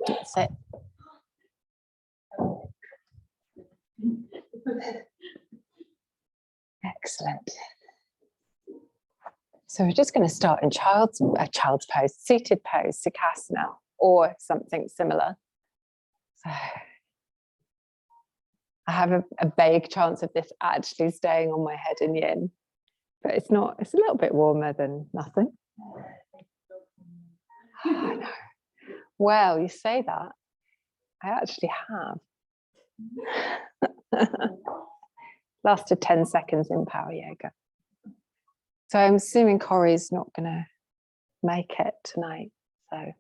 That's it. Excellent. So we're just going to start in child's pose, seated pose, Sukhasana, or something similar. So I have a vague chance of this actually staying on my head in Yin, but it's not. It's a little bit warmer than nothing. I know. Well, you say that. I actually have. Lasted 10 seconds in power yoga. So I'm assuming Corey's not going to make it tonight. So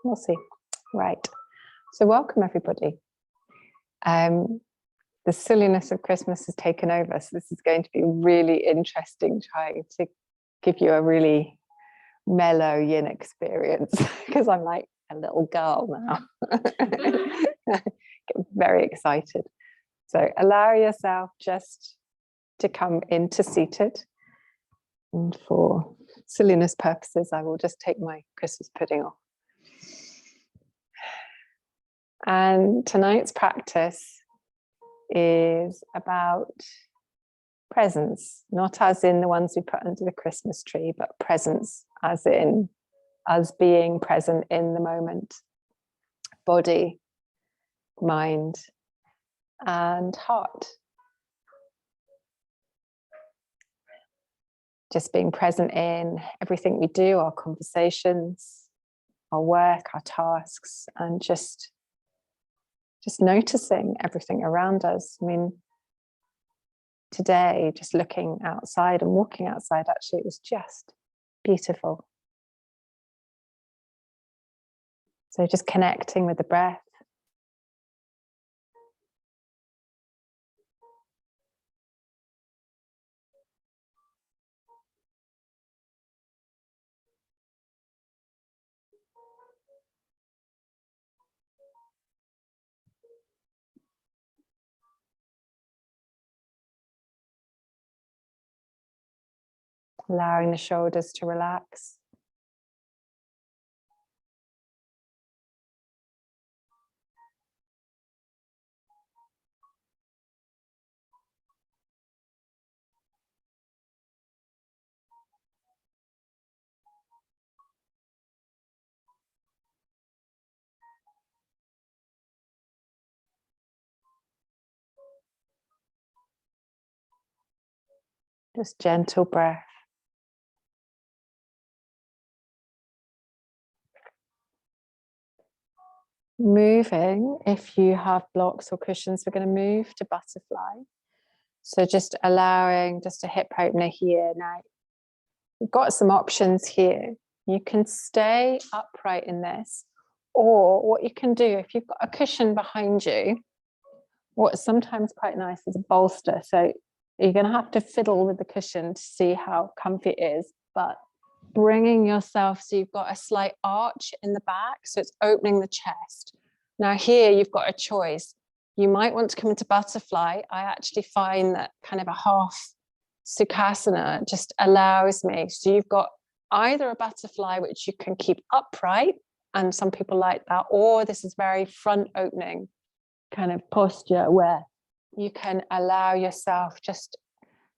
we'll see. Right. So welcome, everybody. The silliness of Christmas has taken over. So this is going to be really interesting, trying to give you a really mellow Yin experience, because I'm like a little girl now. Get very excited. So allow yourself just to come into seated. And for silliness purposes, I will just take my Christmas pudding off. And tonight's practice is about presence, not as in the ones we put under the Christmas tree, but presence as in us being present in the moment, body, mind, and heart. Just being present in everything we do, our conversations, our work, our tasks, and just noticing everything around us. I mean, today, just looking outside and walking outside, actually, it was just beautiful. So just connecting with the breath. Allowing the shoulders to relax. Just gentle breath. Moving, if you have blocks or cushions, we're going to move to butterfly. So just allowing just a hip opener here. Now, we've got some options here. You can stay upright in this, or what you can do, if you've got a cushion behind you, what's sometimes quite nice is a bolster. So you're going to have to fiddle with the cushion to see how comfy it is, but bringing yourself so you've got a slight arch in the back, so it's opening the chest. Now here you've got a choice. You might want to come into butterfly. I actually find that kind of a half Sukhasana just allows me. So you've got either a butterfly, which you can keep upright, and some people like that, or this is very front opening kind of posture where you can allow yourself just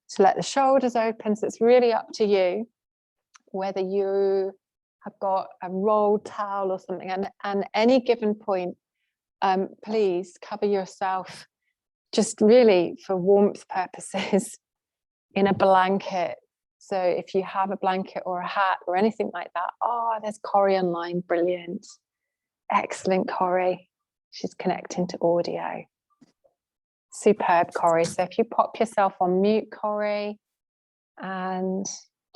to let the shoulders open. So it's really up to you whether you have got a rolled towel or something, and any given point, please cover yourself just really for warmth purposes in a blanket. So if you have a blanket or a hat or anything like that, there's Corey online, brilliant, excellent Corey, she's connecting to audio, superb Corey. So if you pop yourself on mute, Corey, and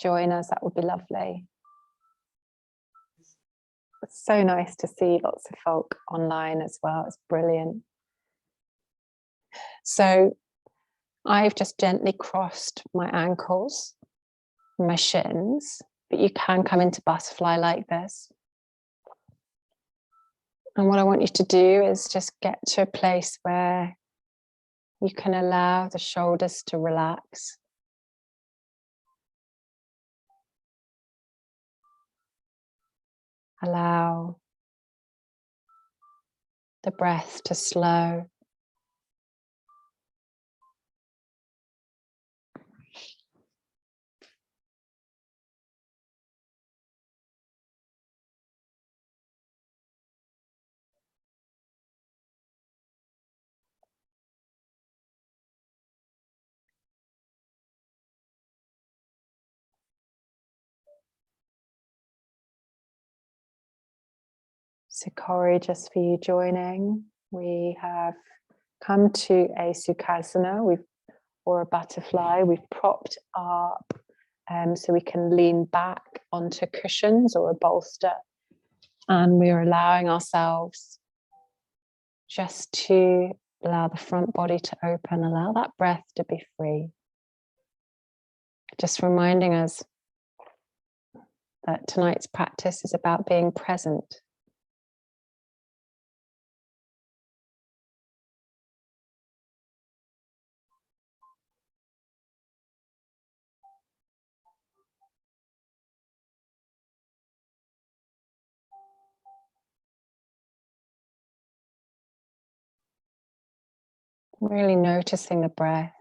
join us, that would be lovely. It's so nice to see lots of folk online as well. It's brilliant. So I've just gently crossed my ankles, my shins, but you can come into butterfly like this. And what I want you to do is just get to a place where you can allow the shoulders to relax. Allow the breath to slow. So Corey, just for you joining, we have come to a Sukhasana, or a butterfly. We've propped up so we can lean back onto cushions or a bolster. And we're allowing ourselves just to allow the front body to open, allow that breath to be free. Just reminding us that tonight's practice is about being present. Really noticing the breath.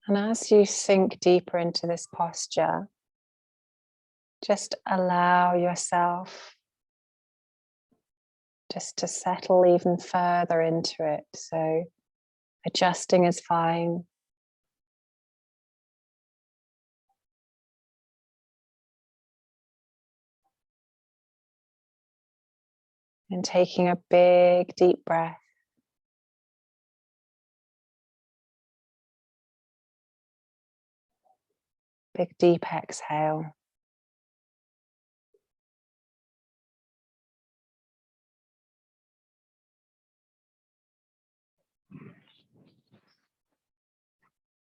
And as you sink deeper into this posture, just allow yourself just to settle even further into it. So adjusting is fine. And taking a big, deep breath. Big, deep exhale.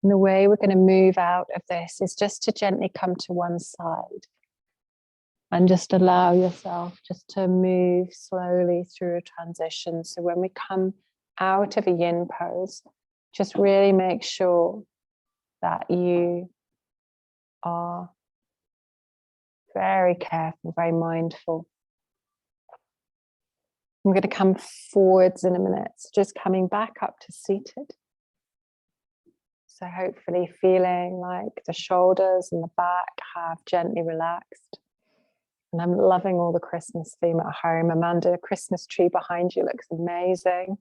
And the way we're going to move out of this is just to gently come to one side. And just allow yourself just to move slowly through a transition. So when we come out of a yin pose, just really make sure that you are very careful, very mindful. I'm going to come forwards in a minute, so just coming back up to seated. So hopefully feeling like the shoulders and the back have gently relaxed. And I'm loving all the Christmas theme at home. Amanda, Christmas tree behind you looks amazing.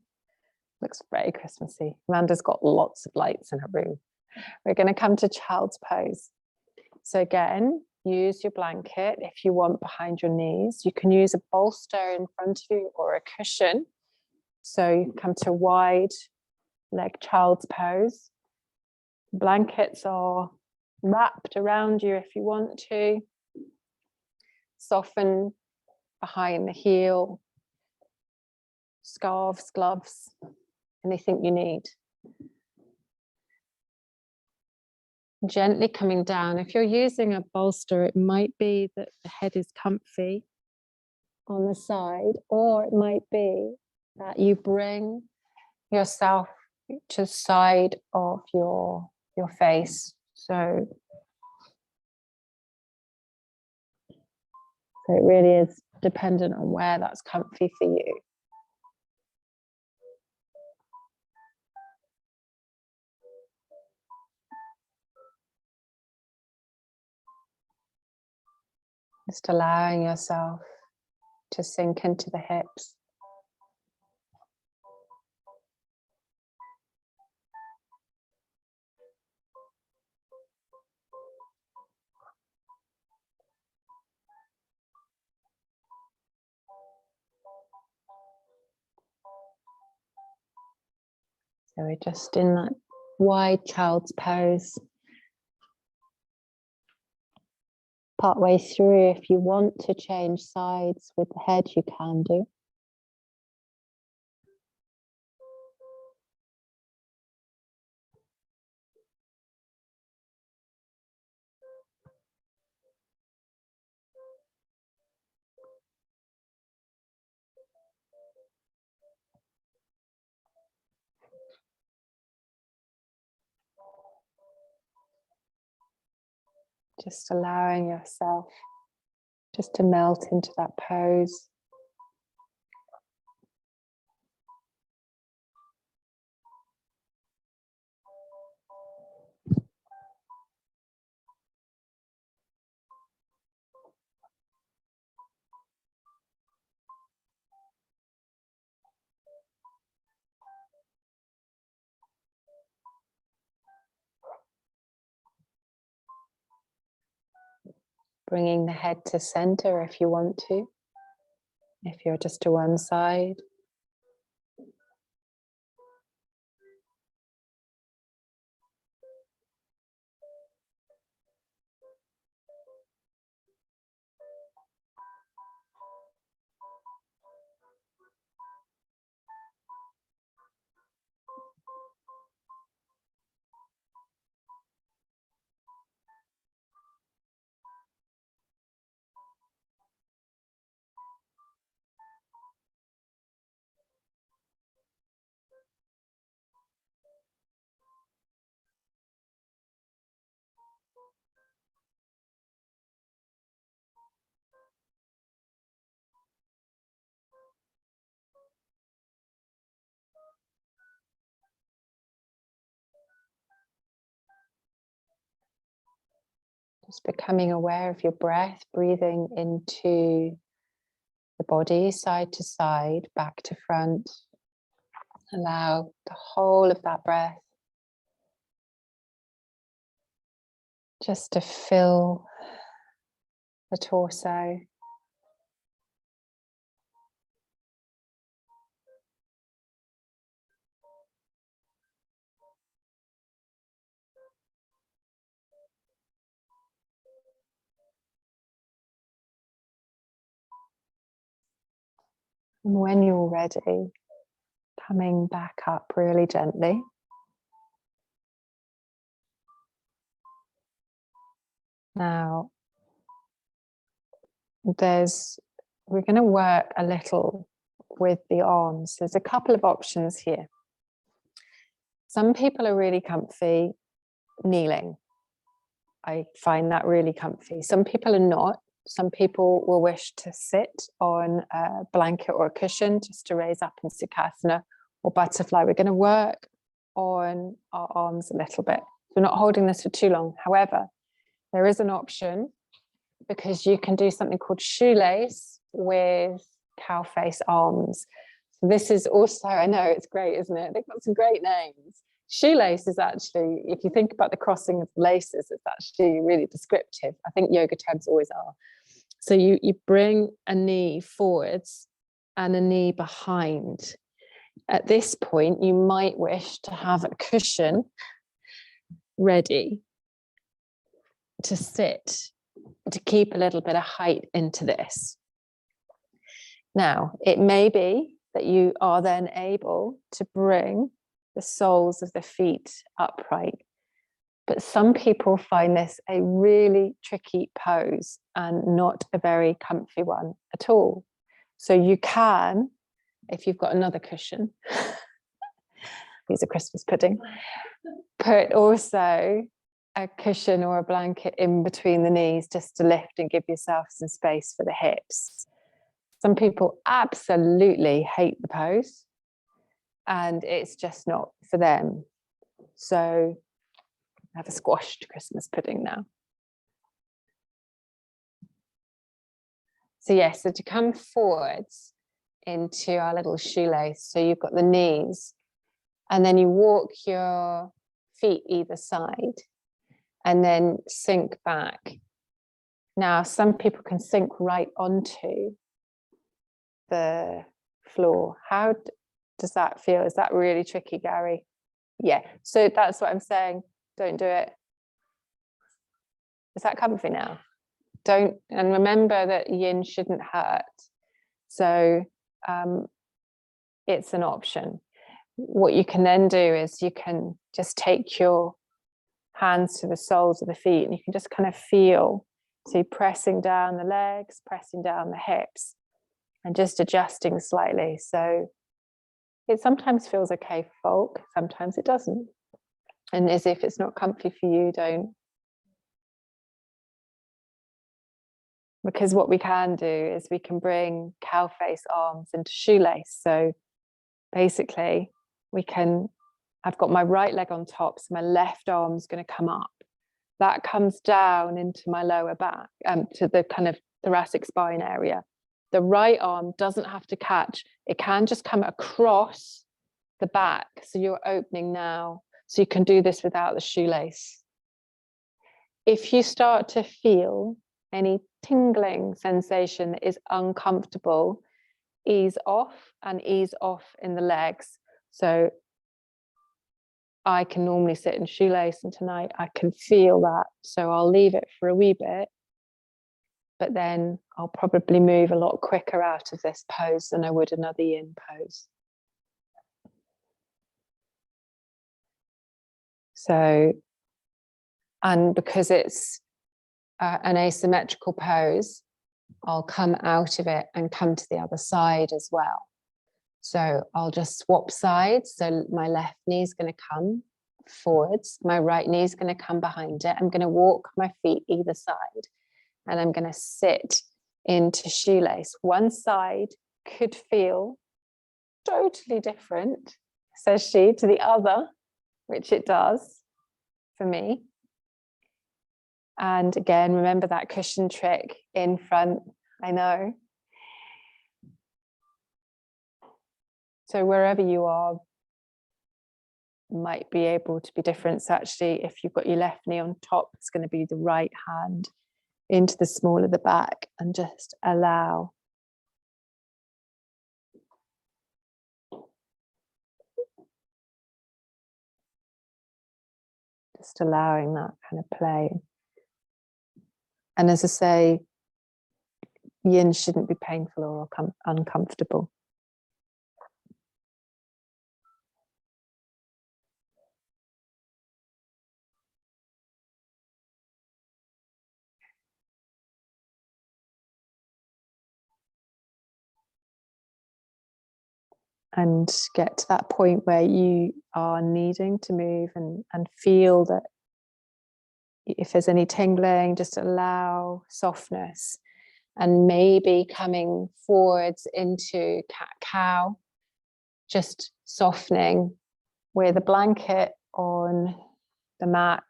Looks very Christmassy. Amanda's got lots of lights in her room. We're going to come to child's pose. So again, use your blanket if you want behind your knees. You can use a bolster in front of you or a cushion. So you can come to wide leg child's pose. Blankets are wrapped around you if you want to. Soften behind the heel, scarves, gloves, anything you need. Gently coming down. If you're using a bolster, it might be that the head is comfy on the side, or it might be that you bring yourself to the side of your face. So it really is dependent on where that's comfy for you. Just allowing yourself to sink into the hips. So we're just in that wide child's pose. Partway through, if you want to change sides with the head, you can do. Just allowing yourself just to melt into that pose. Bringing the head to center if you want to, if you're just to one side. Just becoming aware of your breath, breathing into the body, side to side, back to front. Allow the whole of that breath just to fill the torso. And when you're ready, coming back up really gently. Now, we're going to work a little with the arms. There's a couple of options here. Some people are really comfy kneeling. I find that really comfy. Some people are not. Some people will wish to sit on a blanket or a cushion just to raise up in Sukhasana or butterfly. We're going to work on our arms a little bit. We're not holding this for too long. However, there is an option because you can do something called shoelace with cow face arms. So this is also, I know it's great, isn't it? They've got some great names. Shoelace is actually, if you think about the crossing of laces, it's actually really descriptive. I think yoga terms always are. So you bring a knee forwards and a knee behind. At this point, you might wish to have a cushion ready to sit, to keep a little bit of height into this. Now, it may be that you are then able to bring the soles of the feet upright. But some people find this a really tricky pose and not a very comfy one at all. So you can, if you've got another cushion, use a Christmas pudding, put also a cushion or a blanket in between the knees just to lift and give yourself some space for the hips. Some people absolutely hate the pose and it's just not for them. So have a squashed Christmas pudding now. So yes, so to come forwards into our little shoelace. So you've got the knees and then you walk your feet either side and then sink back. Now, some people can sink right onto the floor. How does that feel? Is that really tricky, Gary? Yeah, so that's what I'm saying. Don't do it. Is that comfy now? don't, and remember that yin shouldn't hurt. So it's an option. What you can then do is you can just take your hands to the soles of the feet and you can just kind of feel, so you're pressing down the legs, pressing down the hips, and just adjusting slightly. So it sometimes feels okay for folk, sometimes it doesn't. And as if it's not comfy for you, don't. Because what we can do is we can bring cow face arms into shoelace. So basically we can, I've got my right leg on top, so my left arm's going to come up. That comes down into my lower back, to the kind of thoracic spine area. The right arm doesn't have to catch. It can just come across the back. So you're opening now. So you can do this without the shoelace. If you start to feel any tingling sensation that is uncomfortable, ease off and ease off in the legs. So I can normally sit in shoelace, and tonight I can feel that. So I'll leave it for a wee bit, but then I'll probably move a lot quicker out of this pose than I would another yin pose. So, and because it's an asymmetrical pose, I'll come out of it and come to the other side as well. So I'll just swap sides. So my left knee is going to come forwards. My right knee is going to come behind it. I'm going to walk my feet either side and I'm going to sit into shoelace. One side could feel totally different, says she, to the other, which it does for me. And again, remember that cushion trick in front, I know. So wherever you are might be able to be different. So actually, if you've got your left knee on top, it's going to be the right hand into the small of the back, and just allow. Just allowing that kind of play. And as I say, yin shouldn't be painful or uncomfortable. And get to that point where you are needing to move and feel that if there's any tingling, just allow softness. And maybe coming forwards into cat-cow, just softening with a blanket on the mat.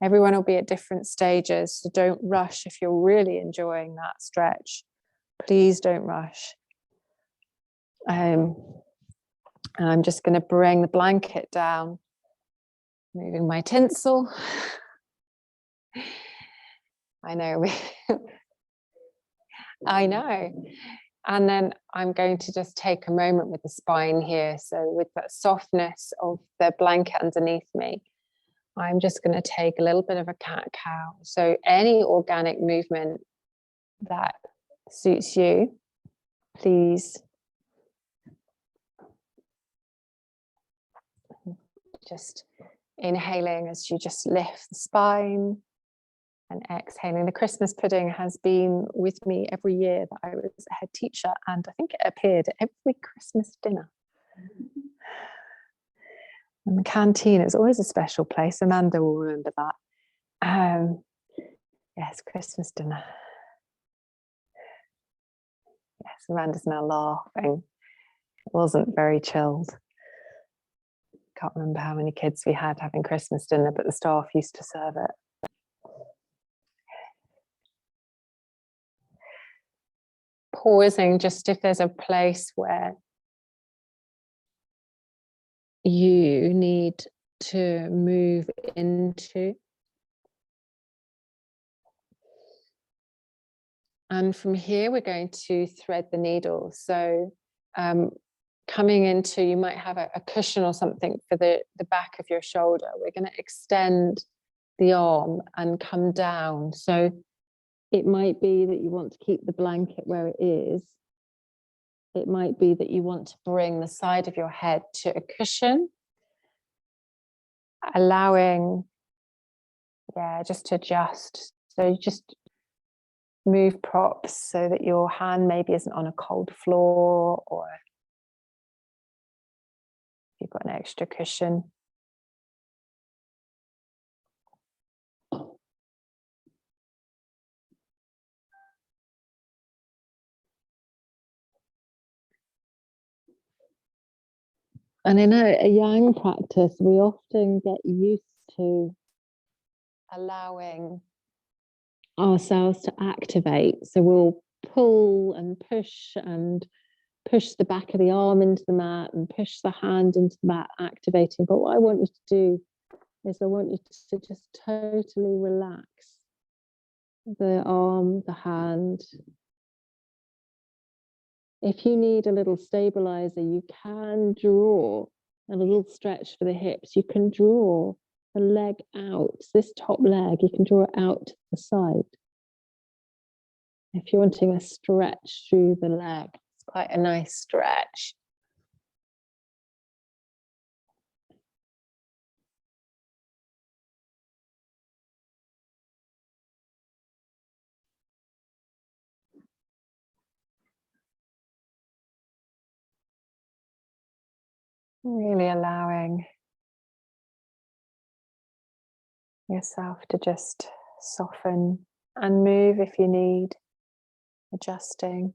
Everyone will be at different stages, so don't rush if you're really enjoying that stretch. Please don't rush. And I'm just going to bring the blanket down, moving my tinsel. I know. I know. And then I'm going to just take a moment with the spine here. So with that softness of the blanket underneath me, I'm just going to take a little bit of a cat-cow. So any organic movement that suits you, please. Just inhaling as you just lift the spine and exhaling. The Christmas pudding has been with me every year that I was a head teacher, and I think it appeared at every Christmas dinner. And the canteen is always a special place. Amanda will remember that. Yes, Christmas dinner. Yes, Amanda's now laughing. It wasn't very chilled. Can't remember how many kids we had having Christmas dinner, but the staff used to serve it. Pausing, just if there's a place where you need to move into. And from here, we're going to thread the needle. So coming into, you might have a cushion or something for the back of your shoulder. We're going to extend the arm and come down. So It might be that you want to keep the blanket where it is. It might be that you want to bring the side of your head to a cushion, allowing, just to adjust. So you just move props so that your hand maybe isn't on a cold floor, or you've got an extra cushion. And in a yang practice, we often get used to allowing ourselves to activate. So we'll pull and push the back of the arm into the mat and push the hand into the mat, activating. But what I want you to do is I want you to just totally relax the arm, the hand. If you need a little stabilizer, you can draw a little stretch for the hips. You can draw the leg out, this top leg, you can draw it out to the side. If you're wanting a stretch through the leg, it's quite a nice stretch. Really allowing yourself to just soften and move if you need, adjusting.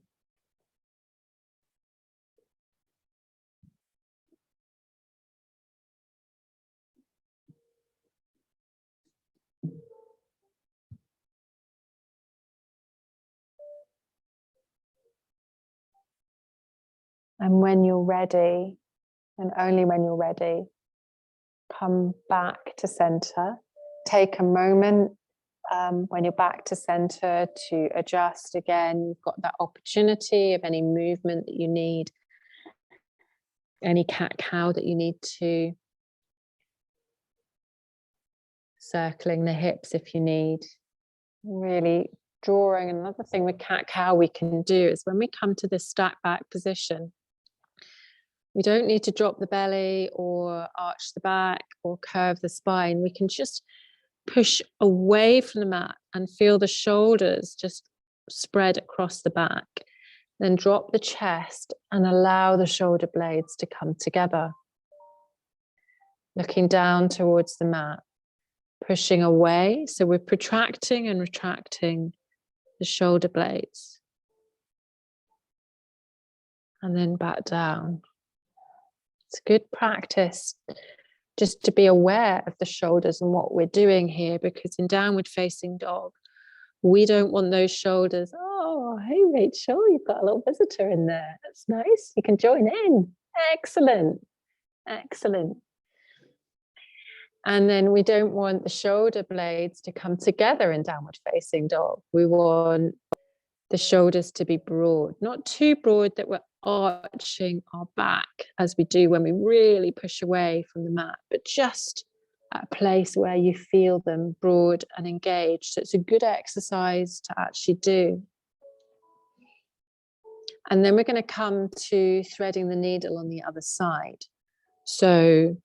And when you're ready, and only when you're ready, come back to center. Take a moment when you're back to center to adjust again. You've got that opportunity of any movement that you need, any cat-cow that you need to, circling the hips if you need. Really drawing. Another thing with cat-cow we can do is when we come to this stack back position, we don't need to drop the belly or arch the back or curve the spine. We can just push away from the mat and feel the shoulders just spread across the back. Then drop the chest and allow the shoulder blades to come together. Looking down towards the mat, pushing away. So we're protracting and retracting the shoulder blades. And then back down. It's good practice just to be aware of the shoulders and what we're doing here, because in downward facing dog, we don't want those shoulders. Oh, hey, Rachel, you've got a little visitor in there. That's nice. You can join in. Excellent. Excellent. And then we don't want the shoulder blades to come together in downward facing dog. We want the shoulders to be broad, not too broad that we're arching our back as we do when we really push away from the mat, but just at a place where you feel them broad and engaged. So it's a good exercise to actually do. And then we're going to come to threading the needle on the other side. So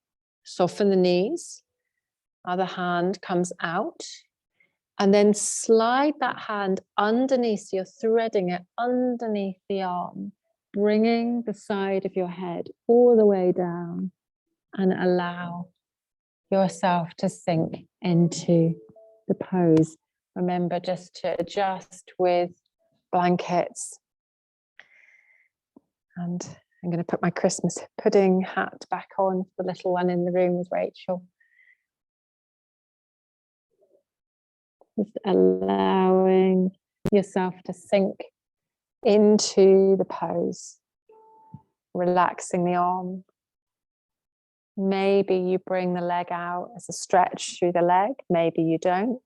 soften the knees, other hand comes out. And then slide that hand underneath, so you're threading it underneath the arm, bringing the side of your head all the way down, and allow yourself to sink into the pose. Remember just to adjust with blankets. And I'm going to put my Christmas pudding hat back on for the little one in the room with Rachel. Just allowing yourself to sink into the pose, relaxing the arm. Maybe you bring the leg out as a stretch through the leg, maybe you don't.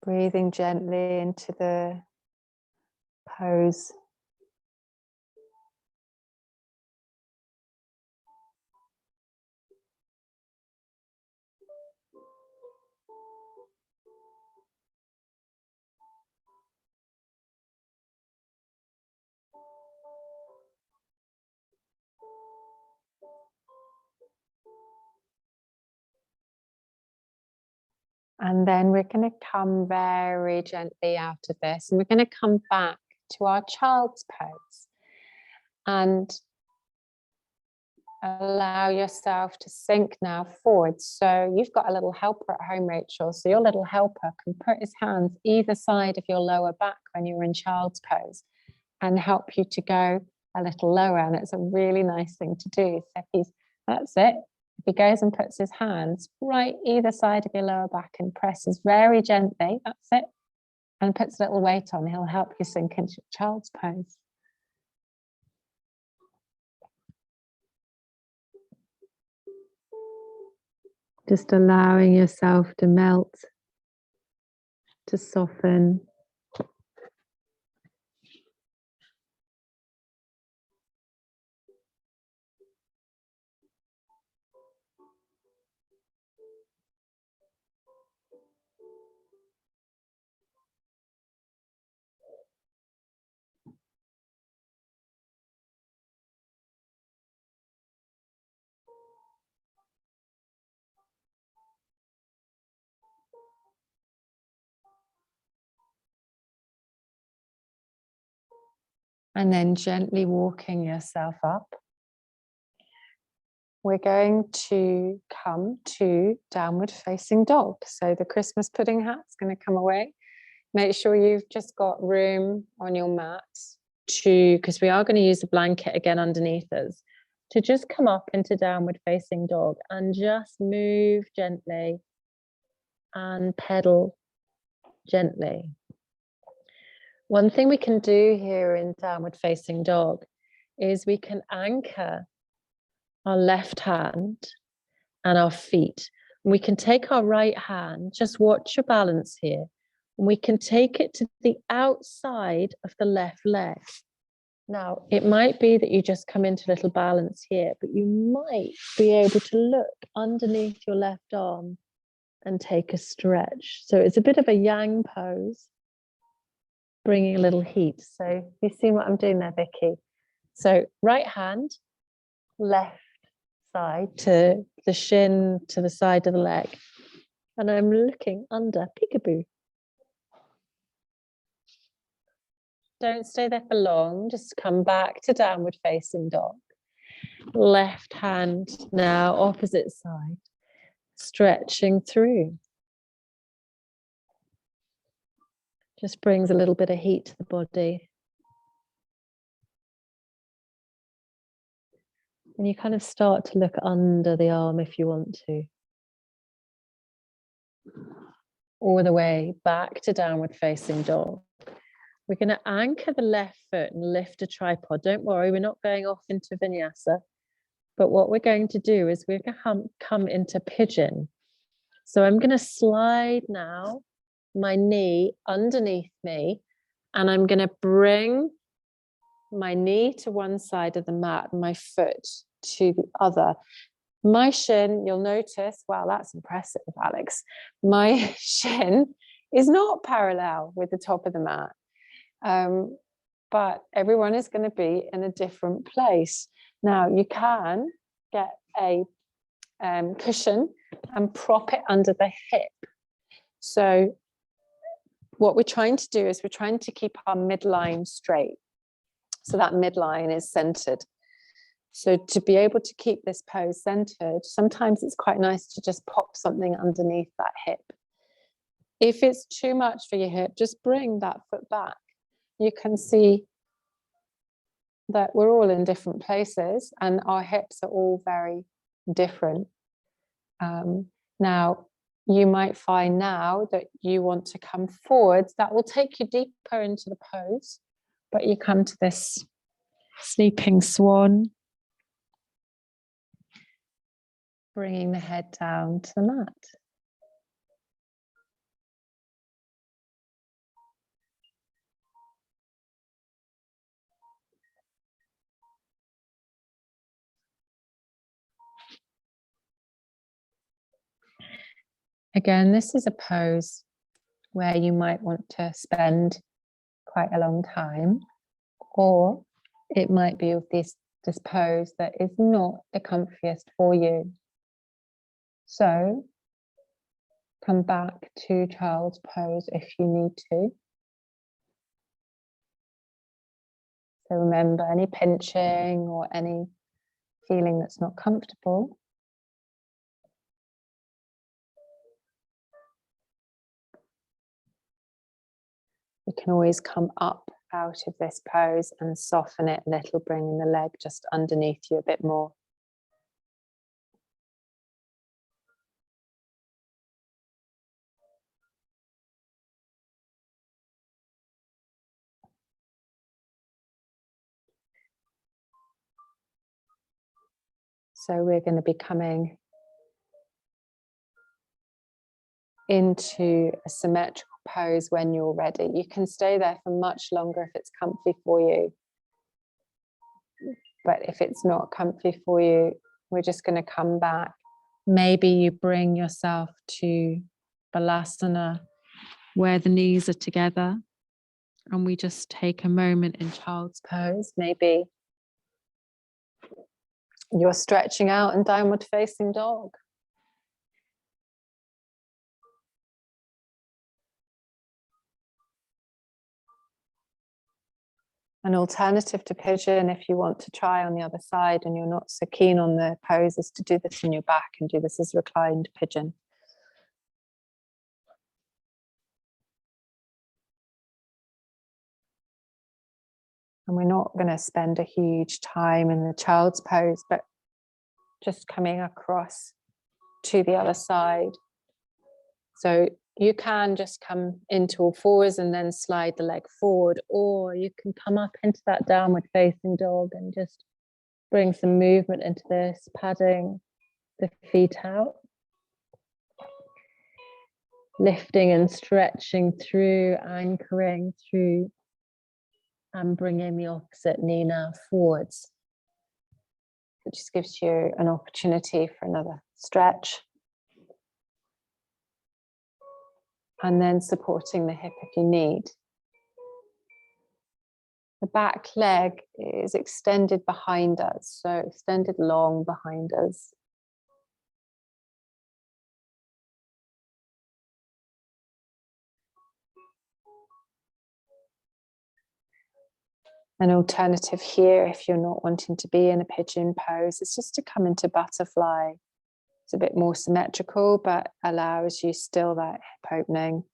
Breathing gently into the pose. And then we're going to come very gently out of this, and we're going to come back to our child's pose and allow yourself to sink now forward. So you've got a little helper at home, Rachel. So your little helper can put his hands either side of your lower back when you're in child's pose and help you to go a little lower. And it's a really nice thing to do. So that's it. If he goes and puts his hands right either side of your lower back and presses very gently, that's it, and puts a little weight on, he'll help you sink into child's pose. Just allowing yourself to melt, to soften. And then gently walking yourself up. We're going to come to downward facing dog. So the Christmas pudding hat's going to come away. Make sure you've just got room on your mat because we are going to use a blanket again underneath us, to just come up into downward facing dog and just move gently and pedal gently. One thing we can do here in downward facing dog is we can anchor our left hand and our feet. We can take our right hand, just watch your balance here, and we can take it to the outside of the left leg. Now, it might be that you just come into a little balance here, but you might be able to look underneath your left arm and take a stretch. So it's a bit of a yang pose, bringing a little heat. So you see what I'm doing there, Vicky? So right hand, left side to the shin, to the side of the leg. And I'm looking under, peekaboo. Don't stay there for long, just come back to downward facing dog. Left hand now, opposite side, stretching through. Just brings a little bit of heat to the body. And you kind of start to look under the arm if you want to. All the way back to downward facing dog. We're going to anchor the left foot and lift a tripod. Don't worry, we're not going off into vinyasa. But what we're going to do is we're going to come into pigeon. So I'm going to slide now my knee underneath me, and I'm going to bring my knee to one side of the mat and my foot to the other. My shin, you'll notice, wow, that's impressive, Alex. My shin is not parallel with the top of the mat. But everyone is going to be in a different place. Now, you can get a cushion and prop it under the hip. So what we're trying to do is we're trying to keep our midline straight. So that midline is centered. So to be able to keep this pose centered, sometimes it's quite nice to just pop something underneath that hip. If it's too much for your hip, just bring that foot back. You can see that we're all in different places and our hips are all very different. Now, you might find now that you want to come forwards. That will take you deeper into the pose, but you come to this sleeping swan, bringing the head down to the mat. Again, this is a pose where you might want to spend quite a long time, or it might be of this pose that is not the comfiest for you. So come back to child's pose if you need to. So remember, any pinching or any feeling that's not comfortable, you can always come up out of this pose and soften it a little, bringing the leg just underneath you a bit more. So we're going to be coming into a symmetrical pose when you're ready. You can stay there for much longer if it's comfy for you. But if it's not comfy for you, we're just going to come back. Maybe you bring yourself to Balasana, where the knees are together, and we just take a moment in child's pose. Maybe you're stretching out in downward facing dog. An alternative to pigeon, if you want to try on the other side and you're not so keen on the pose, is to do this in your back and do this as reclined pigeon. And we're not going to spend a huge time in the child's pose, but just coming across to the other side. So you can just come into all fours and then slide the leg forward, or you can come up into that downward facing dog and just bring some movement into this, padding the feet out, lifting and stretching through, anchoring through, and bringing the opposite knee now forwards. It just gives you an opportunity for another stretch. And then supporting the hip if you need. The back leg is extended behind us, so extended long behind us. An alternative here, if you're not wanting to be in a pigeon pose, is just to come into butterfly. It's a bit more symmetrical, but allows you still that hip opening.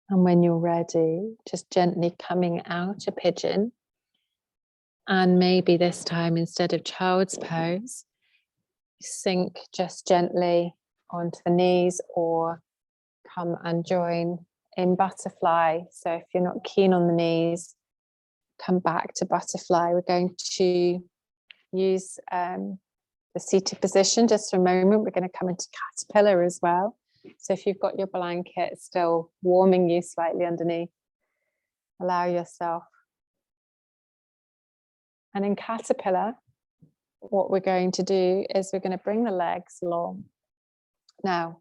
And when you're ready, just gently coming out a pigeon. And maybe this time, instead of child's pose, sink just gently onto the knees or come and join in butterfly. So if you're not keen on the knees, come back to butterfly. We're going to use the seated position just for a moment. We're going to come into caterpillar as well. So if you've got your blanket still warming you slightly underneath, allow yourself And in caterpillar, what we're going to do is we're going to bring the legs long. Now,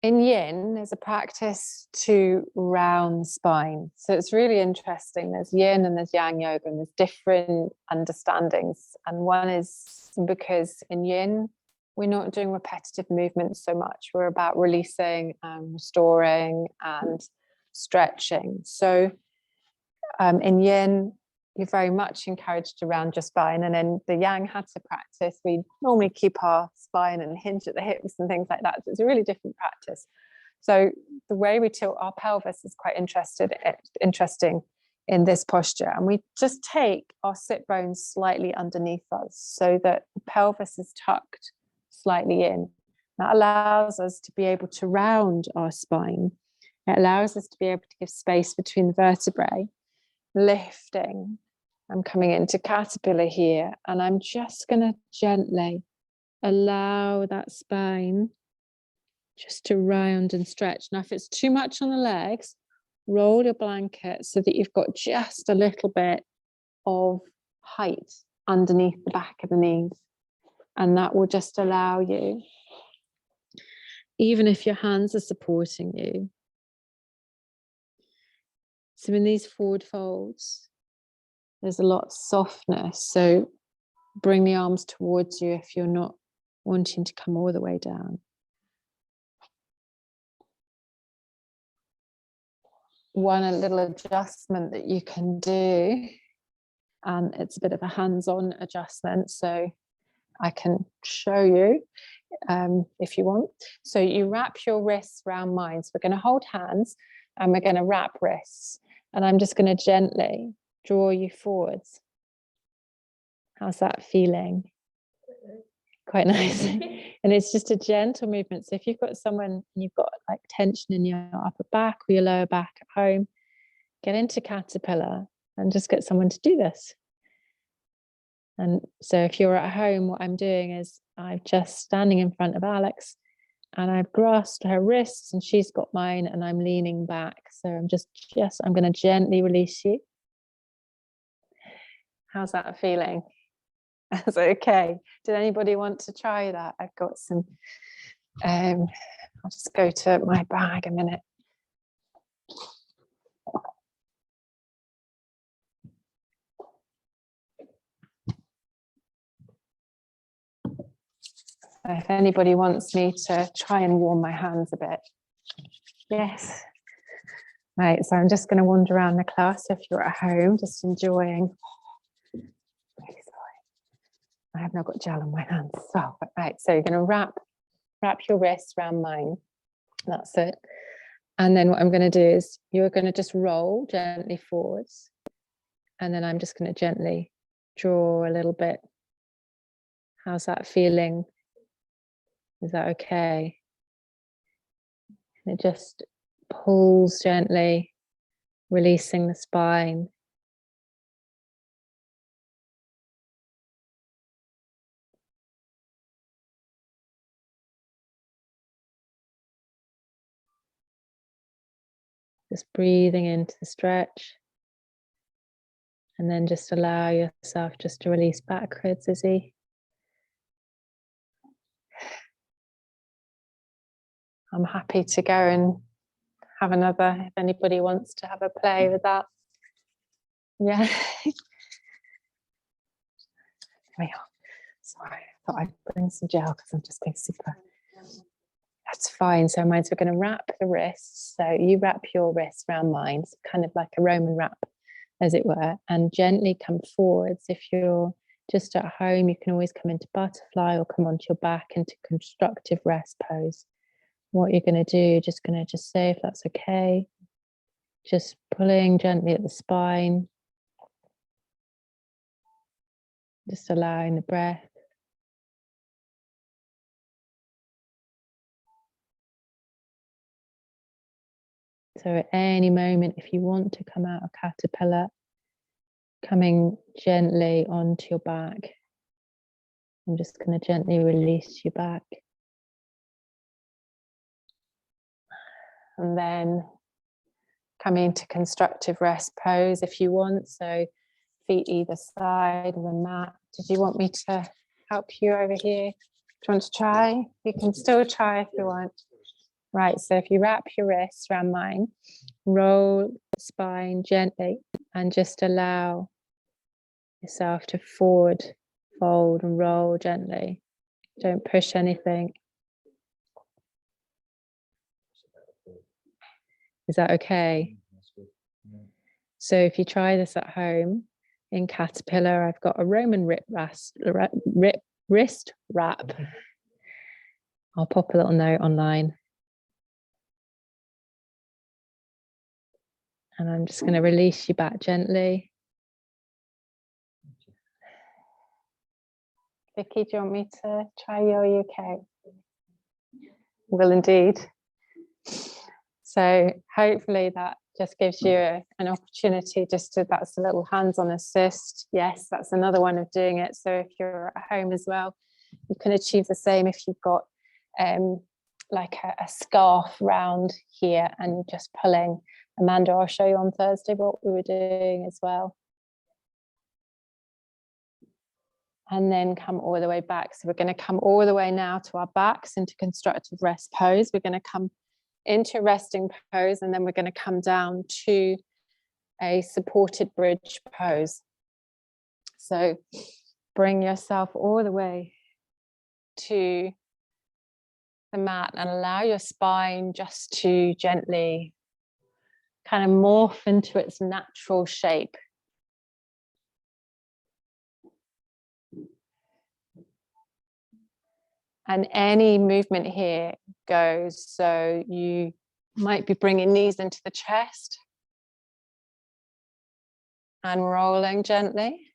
in yin, there's a practice to round the spine. So it's really interesting. There's yin and there's yang yoga, and there's different understandings. And one is because in yin, we're not doing repetitive movements so much. We're about releasing and restoring and stretching. So in yin, you're very much encouraged to round your spine. And in the yang hatha practice, we normally keep our spine and hinge at the hips and things like that. So it's a really different practice. So the way we tilt our pelvis is quite interesting in this posture. And we just take our sit bones slightly underneath us so that the pelvis is tucked slightly in. That allows us to be able to round our spine. It allows us to be able to give space between the vertebrae, lifting. I'm coming into caterpillar here, and I'm just going to gently allow that spine just to round and stretch. Now, if it's too much on the legs, roll your blanket so that you've got just a little bit of height underneath the back of the knees. And that will just allow you, even if your hands are supporting you. So in these forward folds, there's a lot of softness. So bring the arms towards you if you're not wanting to come all the way down. One little adjustment that you can do, and it's a bit of a hands-on adjustment, so I can show you if you want. So you wrap your wrists around mine. So we're going to hold hands and we're going to wrap wrists. And I'm just going to gently draw you forwards. How's that feeling? Quite nice. And it's just a gentle movement. So if you've got someone and you've got like tension in your upper back or your lower back at home, get into caterpillar and just get someone to do this. And so if you're at home, what I'm doing is I'm just standing in front of Alex and I've grasped her wrists and she's got mine and I'm leaning back. So I'm going to gently release you. How's that feeling? That's okay. Did anybody want to try that? I've got some, I'll just go to my bag a minute. If anybody wants me to try and warm my hands a bit. Yes. Right, so I'm just going to wander around the class if you're at home, just enjoying. I have now got gel on my hands. So, right, so you're going to wrap your wrists around mine. That's it. And then what I'm going to do is you're going to just roll gently forwards. And then I'm just going to gently draw a little bit. How's that feeling? Is that okay? And it just pulls gently, releasing the spine. Just breathing into the stretch. And then just allow yourself just to release backwards, Izzy. I'm happy to go and have another, if anybody wants to have a play with that. Yeah. Sorry, I thought I'd bring some gel because I'm just being super. That's fine. So we're going to wrap the wrists. So you wrap your wrists around mine, so kind of like a Roman wrap, as it were, and gently come forwards. If you're just at home, you can always come into butterfly or come onto your back into constructive rest pose. What you're going to do, just going to say if that's okay. Just pulling gently at the spine. Just allowing the breath. So at any moment, if you want to come out of caterpillar, coming gently onto your back. I'm just going to gently release you back. And then coming into constructive rest pose if you want. So feet either side of the mat. Did you want me to help you over here? Do you want to try? You can still try if you want. Right, so if you wrap your wrists around mine, roll the spine gently and just allow yourself to forward, fold and roll gently. Don't push anything. Is that okay? So if you try this at home in Caterpillar, I've got a Roman wrist wrap. I'll pop a little note online. And I'm just going to release you back gently. Vicky, do you want me to try your UK? Will indeed. So hopefully that just gives you an opportunity just to, that's a little hands-on assist. Yes, that's another one of doing it. So if you're at home as well, you can achieve the same if you've got like a scarf round here and just pulling. Amanda, I'll show you on Thursday what we were doing as well. And then come all the way back. So we're going to come all the way now to our backs into constructive rest pose. We're going to come into resting pose, and then we're going to come down to a supported bridge pose. So bring yourself all the way to the mat and allow your spine just to gently kind of morph into its natural shape. And any movement here goes, so you might be bringing knees into the chest and rolling gently.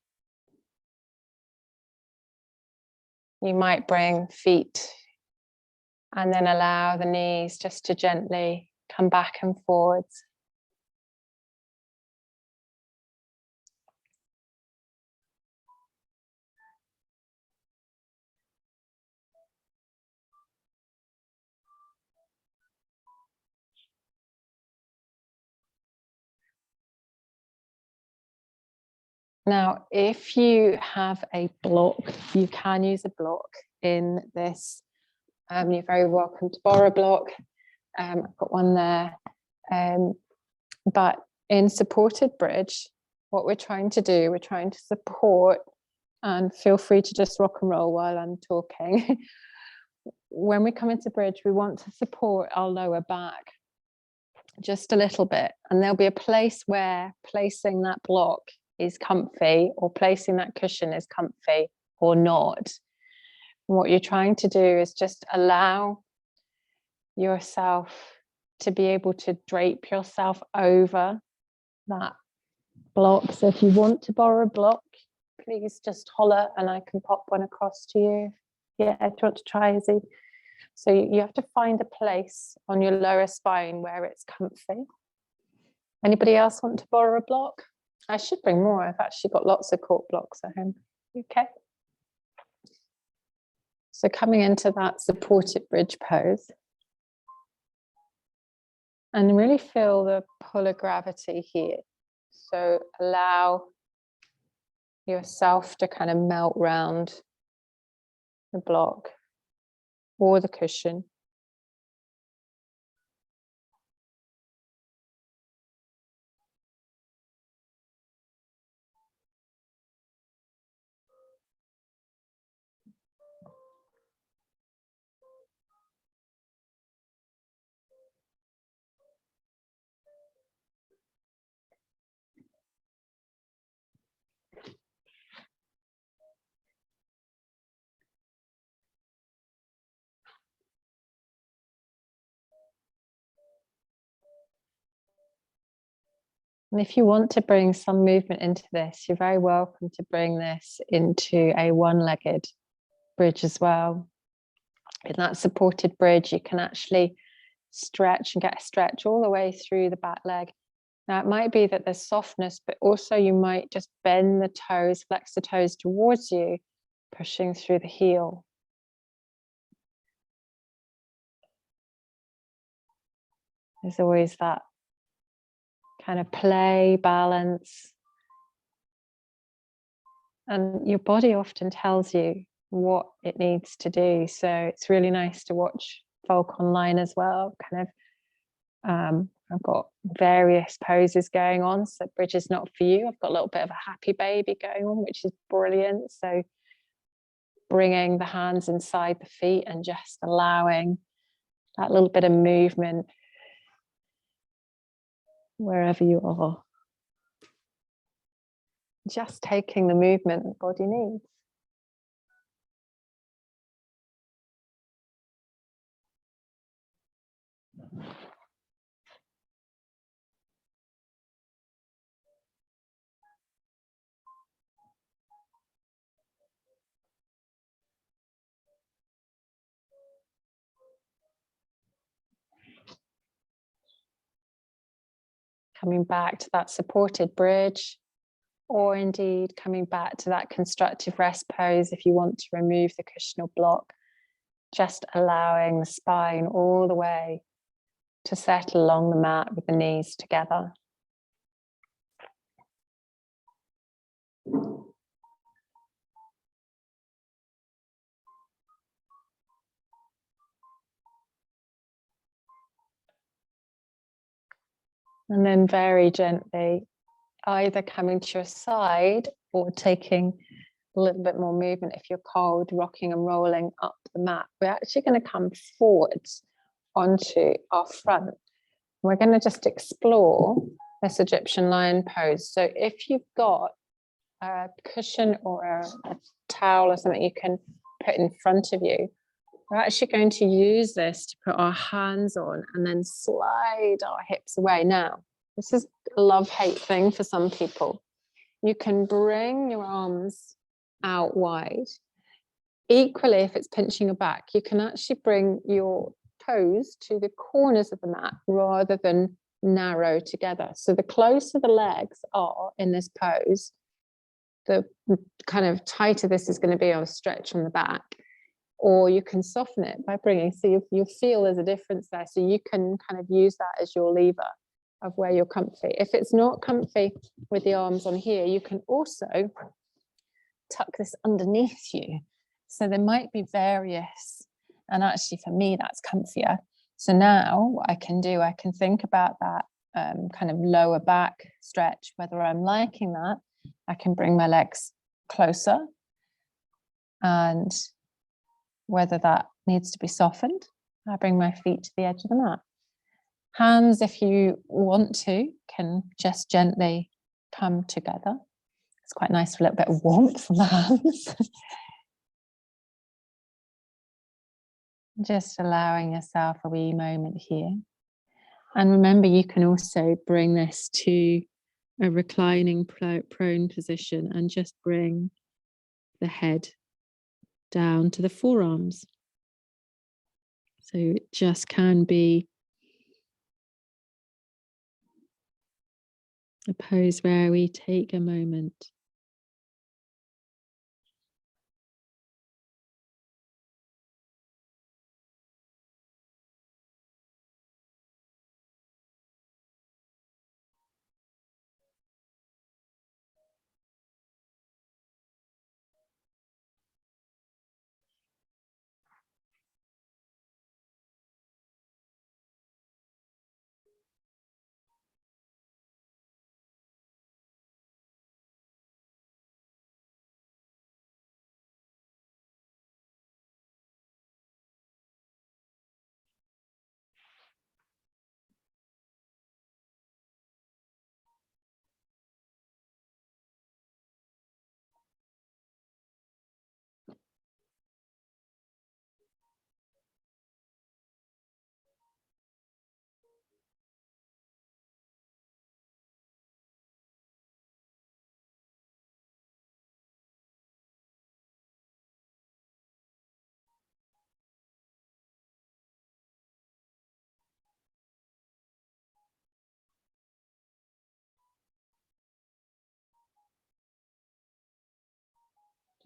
You might bring feet and then allow the knees just to gently come back and forwards. Now, if you have a block, you can use a block in this. You're very welcome to borrow a block. I've got one there. But in supported bridge, what we're trying to do, we're trying to support, and feel free to just rock and roll while I'm talking. When we come into bridge, we want to support our lower back just a little bit. And there'll be a place where placing that block is comfy, or placing that cushion is comfy or not. And what you're trying to do is just allow yourself to be able to drape yourself over that block. So if you want to borrow a block, please just holler and I can pop one across to you. Yeah, do you want to try, Izzy? So you have to find a place on your lower spine where it's comfy. Anybody else want to borrow a block? I should bring more. I've actually got lots of cork blocks at home. Okay. So coming into that supported bridge pose. And really feel the pull of gravity here. So allow yourself to kind of melt round the block or the cushion. And if you want to bring some movement into this, you're very welcome to bring this into a one-legged bridge as well. In that supported bridge, you can actually stretch and get a stretch all the way through the back leg. Now, it might be that there's softness, but also you might just bend the toes, flex the toes towards you, pushing through the heel. There's always that kind of play, balance. And your body often tells you what it needs to do. So it's really nice to watch folk online as well. I've got various poses going on. So bridge is not for you. I've got a little bit of a happy baby going on, which is brilliant. So bringing the hands inside the feet and just allowing that little bit of movement wherever you are. Just taking the movement the body needs. Coming back to that supported bridge, or indeed coming back to that constructive rest pose if you want to remove the cushion or block, just allowing the spine all the way to settle along the mat with the knees together. And then very gently, either coming to your side or taking a little bit more movement if you're cold, rocking and rolling up the mat. We're actually going to come forwards onto our front. We're going to just explore this Egyptian lion pose. So if you've got a cushion or a towel or something you can put in front of you, we're actually going to use this to put our hands on and then slide our hips away. Now, this is a love-hate thing for some people. You can bring your arms out wide. Equally, if it's pinching your back, you can actually bring your toes to the corners of the mat rather than narrow together. So the closer the legs are in this pose, the kind of tighter this is going to be on a stretch on the back. Or you can soften it by bringing, so you feel there's a difference there. So you can kind of use that as your lever of where you're comfy. If it's not comfy with the arms on here, you can also tuck this underneath you. So there might be various, and actually for me, that's comfier. So now what I can do, I can think about that kind of lower back stretch, whether I'm liking that. I can bring my legs closer, and whether that needs to be softened, I bring my feet to the edge of the mat. Hands, if you want to, can just gently come together. It's quite nice for a little bit of warmth on the hands. Just allowing yourself a wee moment here. And remember, you can also bring this to a reclining prone position and just bring the head down to the forearms. So it just can be a pose where we take a moment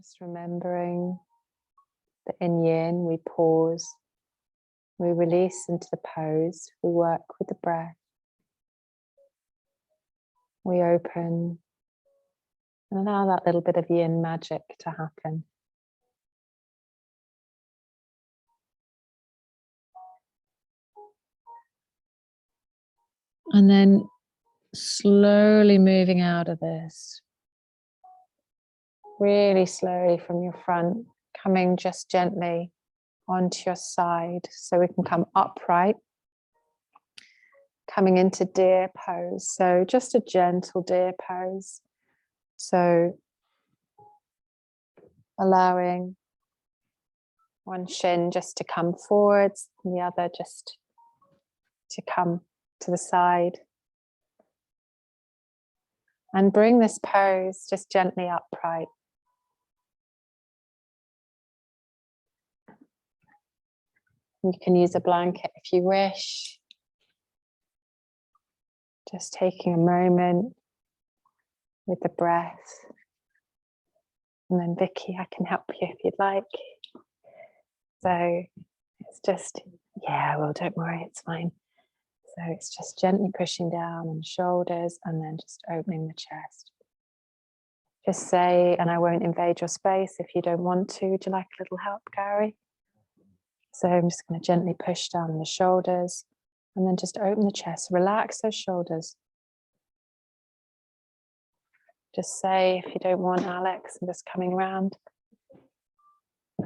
just remembering that in yin, we pause, we release into the pose, we work with the breath, we open, And allow that little bit of yin magic to happen. And then slowly moving out of this. Really slowly from your front, coming just gently onto your side so we can come upright. Coming into deer pose. So just a gentle deer pose. So allowing one shin just to come forwards and the other just to come to the side. And bring this pose just gently upright. You can use a blanket if you wish. Just taking a moment with the breath. And then Vicky, I can help you if you'd like. So it's just, yeah, well, don't worry, it's fine. So it's just gently pushing down on the shoulders and then just opening the chest. Just say, and I won't invade your space if you don't want to. Would you like a little help, Gary? So I'm just going to gently push down the shoulders and then just open the chest. Relax those shoulders. Just say, if you don't want, Alex, I'm just coming around.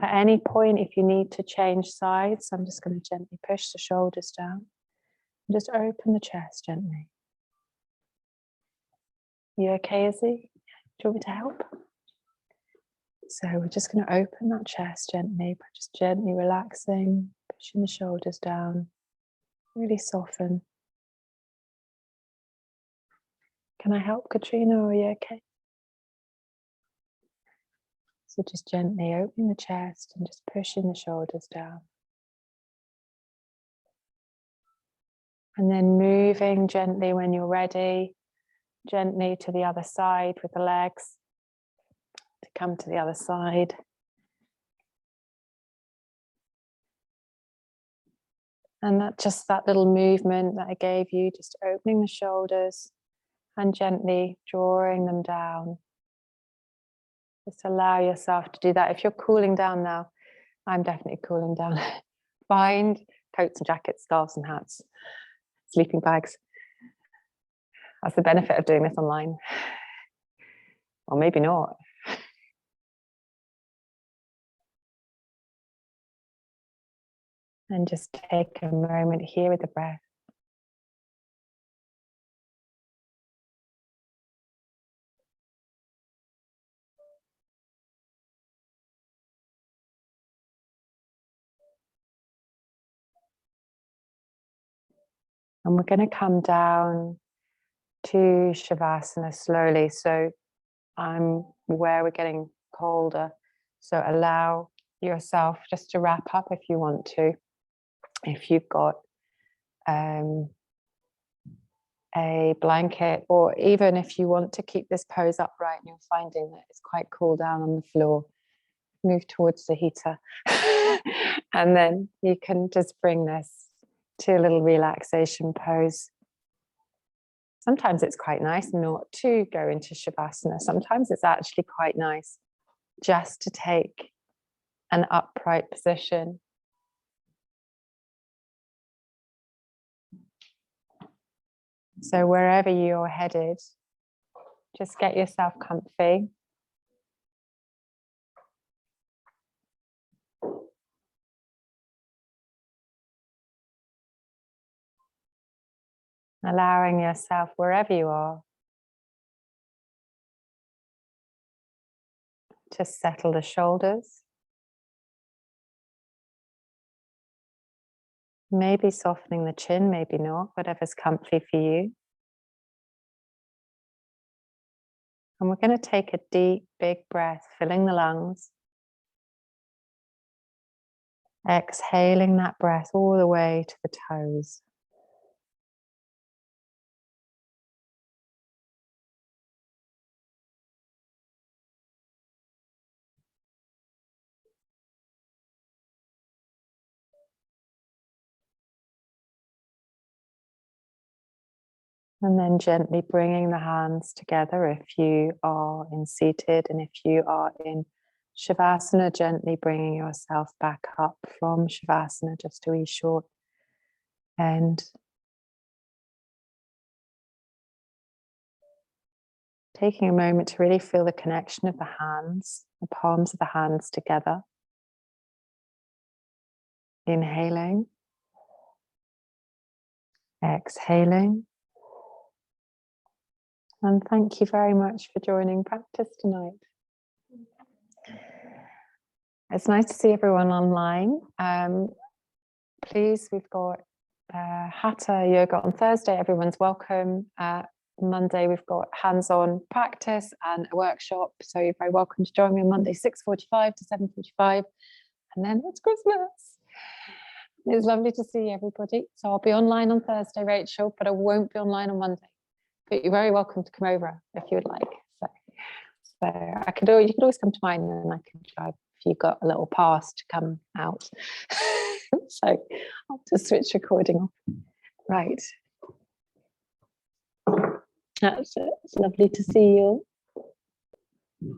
At any point, if you need to change sides, I'm just going to gently push the shoulders down. And just open the chest gently. You okay, Izzy? Do you want me to help? So we're just going to open that chest gently, but just gently relaxing, pushing the shoulders down. Really soften. Can I help, Katrina, or are you okay? So just gently opening the chest and just pushing the shoulders down. And then moving gently when you're ready, gently to the other side with the legs, to come to the other side. And that little movement that I gave you, just opening the shoulders and gently drawing them down. Just allow yourself to do that. If you're cooling down now, I'm definitely cooling down. Find coats and jackets, scarves and hats, sleeping bags. That's the benefit of doing this online. Or maybe not. And just take a moment here with the breath. And we're going to come down to Shavasana slowly. So I'm where we're getting colder. So allow yourself just to wrap up if you want to. If you've got a blanket, or even if you want to keep this pose upright and you're finding that it's quite cool down on the floor, move towards the heater. And then you can just bring this to a little relaxation pose. Sometimes it's quite nice not to go into Shavasana. Sometimes it's actually quite nice just to take an upright position. So wherever you're headed, just get yourself comfy. Allowing yourself, wherever you are, to settle the shoulders. Maybe softening the chin, maybe not, whatever's comfy for you. And we're going to take a deep, big breath, filling the lungs. Exhaling that breath all the way to the toes. And then gently bringing the hands together if you are in seated, and if you are in Shavasana, gently bringing yourself back up from Shavasana, just a wee short end. Taking a moment to really feel the connection of the hands, the palms of the hands together. Inhaling, exhaling. And thank you very much for joining practice tonight. It's nice to see everyone online. Please, we've got Hatha Yoga on Thursday. Everyone's welcome. Monday, we've got hands-on practice and a workshop. So you're very welcome to join me on Monday, 6:45 to 7:45. And then it's Christmas. It's lovely to see everybody. So I'll be online on Thursday, Rachel, but I won't be online on Monday. But you're very welcome to come over if you would like. So you could always come to mine, and I can drive if you've got a little pass to come out. So I'll just switch recording off. Right. That's it. It's lovely to see you all.